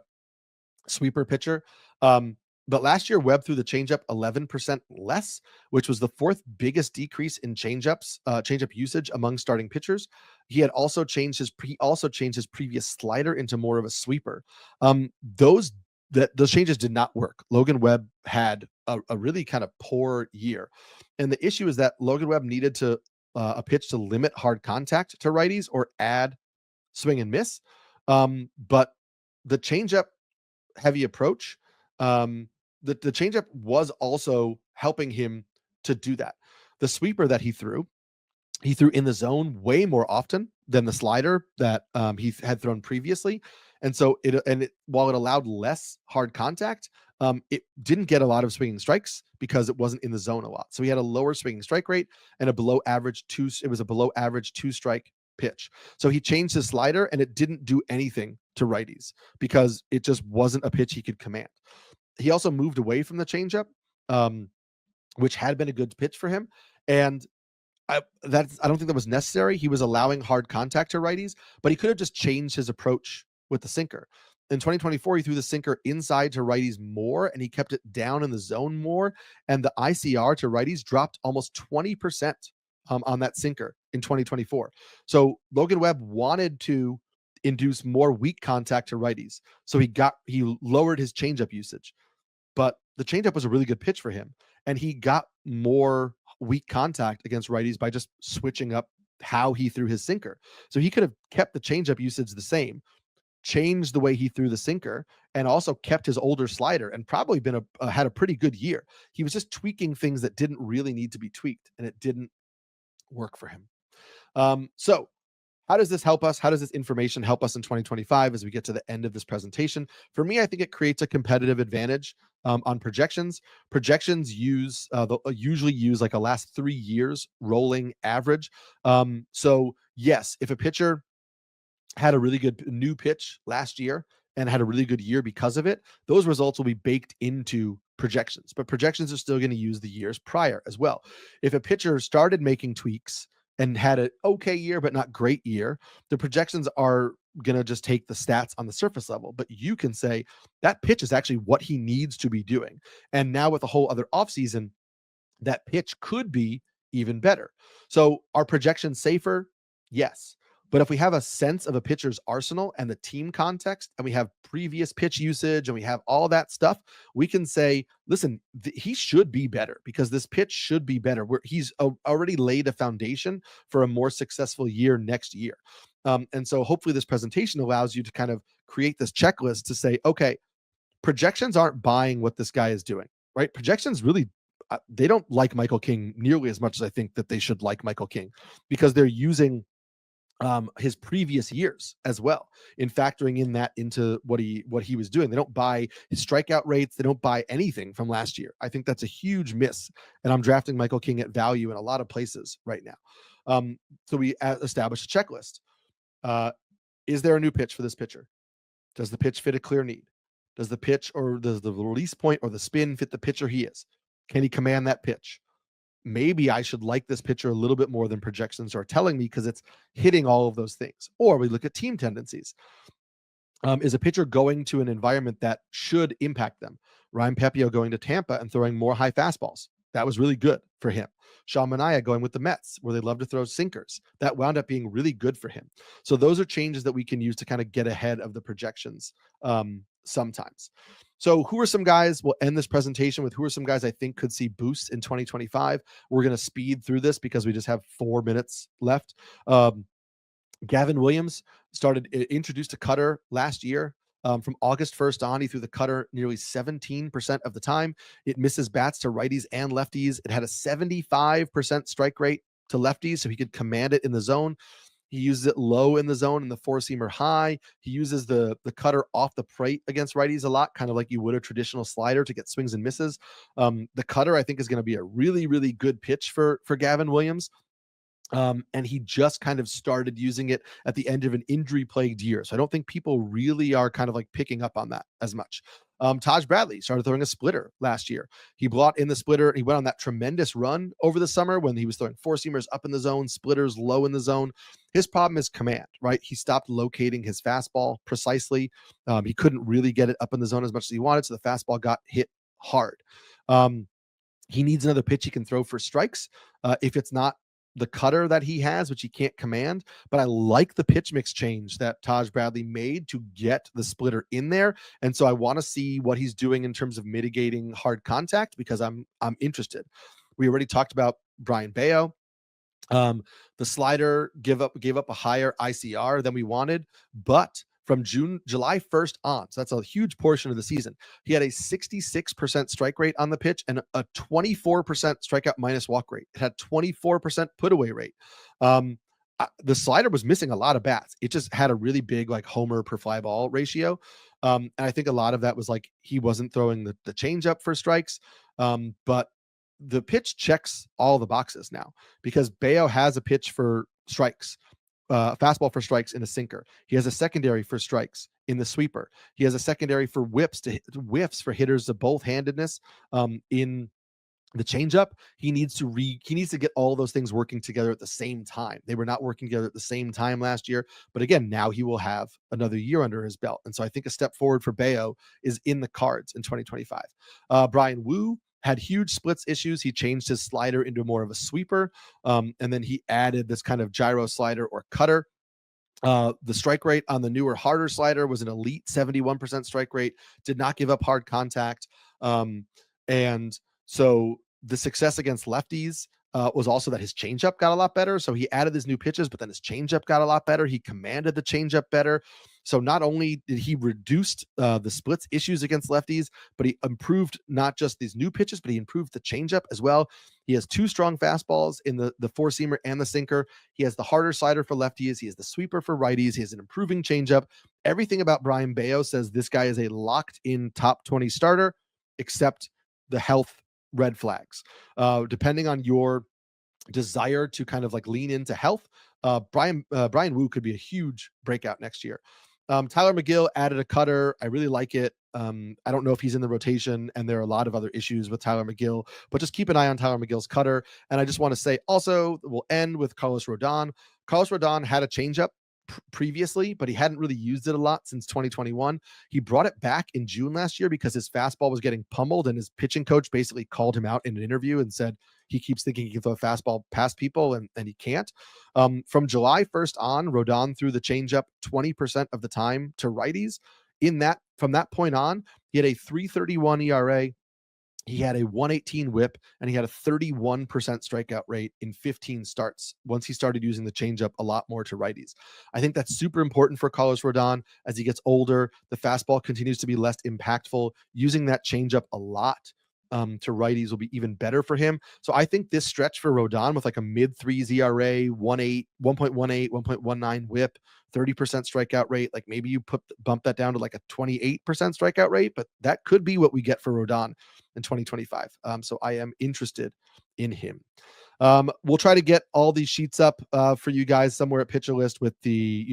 sweeper pitcher. But last year, Webb threw the changeup 11% less, which was the fourth biggest decrease in changeup usage among starting pitchers. He also changed his previous slider into more of a sweeper. Those changes did not work. Logan Webb had a really kind of poor year, and the issue is that Logan Webb needed a pitch to limit hard contact to righties or add swing and miss. But the changeup heavy approach, the changeup was also helping him to do that. The sweeper that he threw in the zone way more often than the slider that he had thrown previously. And so while it allowed less hard contact, it didn't get a lot of swinging strikes because it wasn't in the zone a lot. So he had a lower swinging strike rate and a below average two strike pitch. So he changed his slider, and it didn't do anything to righties because it just wasn't a pitch he could command. He also moved away from the changeup, which had been a good pitch for him. And I don't think that was necessary. He was allowing hard contact to righties, but he could have just changed his approach with the sinker. In 2024, he threw the sinker inside to righties more, and he kept it down in the zone more. And the ICR to righties dropped almost 20% on that sinker in 2024. So Logan Webb wanted to induce more weak contact to righties. So he lowered his changeup usage. But the changeup was a really good pitch for him, and he got more weak contact against righties by just switching up how he threw his sinker. So he could have kept the changeup usage the same, changed the way he threw the sinker, and also kept his older slider, and probably been had a pretty good year. He was just tweaking things that didn't really need to be tweaked, and it didn't work for him. So how does this help us? How does this information help us in 2025 as we get to the end of this presentation? For me, I think it creates a competitive advantage on projections. Projections usually use like a last 3 years rolling average. So yes, if a pitcher had a really good new pitch last year and had a really good year because of it, those results will be baked into projections. But projections are still going to use the years prior as well. If a pitcher started making tweaks and had an okay year, but not great year, the projections are going to just take the stats on the surface level. But you can say that pitch is actually what he needs to be doing. And now with a whole other offseason, that pitch could be even better. So are projections safer? Yes. But if we have a sense of a pitcher's arsenal and the team context, and we have previous pitch usage and we have all that stuff, we can say, listen, he should be better because this pitch should be better. He's already laid a foundation for a more successful year next year. And so hopefully this presentation allows you to kind of create this checklist to say, okay, projections aren't buying what this guy is doing, right? Projections really, they don't like Michael King nearly as much as I think that they should like Michael King, because they're using his previous years as well in factoring in that into what he was doing. They don't buy his strikeout rates. They don't buy anything from last year. I think that's a huge miss. And I'm drafting Michael King at value in a lot of places right now. So we establish a checklist. Is there a new pitch for this pitcher? Does the pitch fit a clear need? Does the pitch or does the release point or the spin fit the pitcher he is? Can he command that pitch? Maybe I should like this pitcher a little bit more than projections are telling me because it's hitting all of those things. Or we look at team tendencies. Is a pitcher going to an environment that should impact them? Ryan Pepio going to Tampa and throwing more high fastballs. That was really good for him. Sean Manaea going with the Mets, where they love to throw sinkers. That wound up being really good for him. So those are changes that we can use to kind of get ahead of the projections sometimes. So who are some guys? We'll end this presentation with who are some guys I think could see boosts in 2025. We're going to speed through this because we just have 4 minutes left. Gavin Williams introduced a cutter last year. From August 1st on, he threw the cutter nearly 17% of the time. It misses bats to righties and lefties. It had a 75% strike rate to lefties, so he could command it in the zone. He uses it low in the zone and the four-seamer high. He uses the cutter off the plate against righties a lot, kind of like you would a traditional slider to get swings and misses. The cutter, I think, is going to be a really, really good pitch for Gavin Williams. And he just kind of started using it at the end of an injury-plagued year. So I don't think people really are kind of like picking up on that as much. Taj Bradley started throwing a splitter last year. He brought in the splitter. He went on that tremendous run over the summer when he was throwing four-seamers up in the zone, splitters low in the zone. His problem is command, right? He stopped locating his fastball precisely. He couldn't really get it up in the zone as much as he wanted, so the fastball got hit hard. He needs another pitch he can throw for strikes. If it's not the cutter that he has, which he can't command, but I like the pitch mix change that Taj Bradley made to get the splitter in there. And so I want to see what he's doing in terms of mitigating hard contact because I'm interested. We already talked about Brian Bayo. The slider gave up a higher ICR than we wanted, but from July 1st on, so that's a huge portion of the season, he had a 66% strike rate on the pitch and a 24% strikeout minus walk rate. It had 24% put away rate. The slider was missing a lot of bats. It just had a really big like homer per fly ball ratio. And I think a lot of that was like he wasn't throwing the changeup for strikes. But the pitch checks all the boxes now because Bayo has a pitch for strikes. Fastball for strikes in a sinker. He has a secondary for strikes in the sweeper. He has a secondary for whiffs for hitters of both handedness in the changeup. He needs to get all those things working together at the same time. They were not working together at the same time last year, but again, now he will have another year under his belt. And so I think a step forward for Bayo is in the cards in 2025. Brian Wu had huge splits issues. He changed his slider into more of a sweeper. And then he added this kind of gyro slider or cutter. The strike rate on the newer, harder slider was an elite 71% strike rate, did not give up hard contact. And so the success against lefties was also that his changeup got a lot better. So he added his new pitches, but then his changeup got a lot better. He commanded the changeup better. So not only did he reduced the splits issues against lefties, but he improved not just these new pitches, but he improved the changeup as well. He has two strong fastballs in the four seamer and the sinker. He has the harder slider for lefties. He has the sweeper for righties. He has an improving changeup. Everything about Brian Bayo says this guy is a locked in top 20 starter, except the health red flags. Depending on your desire to kind of like lean into health, Brian Wu could be a huge breakout next year. Tyler McGill added a cutter. I really like it. I don't know if he's in the rotation, and there are a lot of other issues with Tyler McGill, but just keep an eye on Tyler McGill's cutter. And I just want to say also, we'll end with Carlos Rodon. Carlos Rodon had a changeup previously, but he hadn't really used it a lot since 2021. He brought it back in June last year because his fastball was getting pummeled, and his pitching coach basically called him out in an interview and said he keeps thinking he can throw a fastball past people, and he can't. From July 1st on, Rodon threw the changeup 20% of the time to righties. From that point on, he had a 3.31 ERA. He had a 118 whip, and he had a 31% strikeout rate in 15 starts once he started using the changeup a lot more to righties. I think that's super important for Carlos Rodon as he gets older. The fastball continues to be less impactful. Using that changeup a lot to righties will be even better for him. So I think this stretch for Rodon with like a mid threes ERA, 1.18, 1.19 whip, 30% strikeout rate, like maybe you bump that down to like a 28% strikeout rate, but that could be what we get for Rodon in 2025. So I am interested in him. We'll try to get all these sheets up for you guys somewhere at Pitcher List with the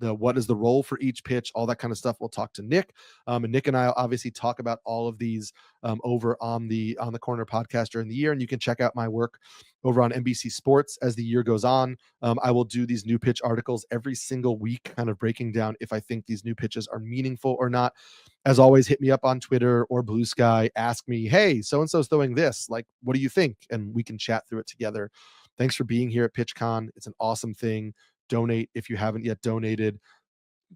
what is the role for each pitch, all that kind of stuff. We'll talk to Nick, and Nick and I will obviously talk about all of these over on the Corner podcast during the year. And you can check out my work over on NBC Sports as the year goes on. I will do these new pitch articles every single week, kind of breaking down if I think these new pitches are meaningful or not. As always, hit me up on Twitter or Blue Sky. Ask me, hey, so-and-so's throwing this. Like, what do you think? And we can chat through it together. Thanks for being here at PitchCon. It's an awesome thing. Donate if you haven't yet donated.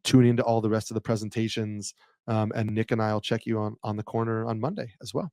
Tune into all the rest of the presentations. And Nick and I will check you on the corner on Monday as well.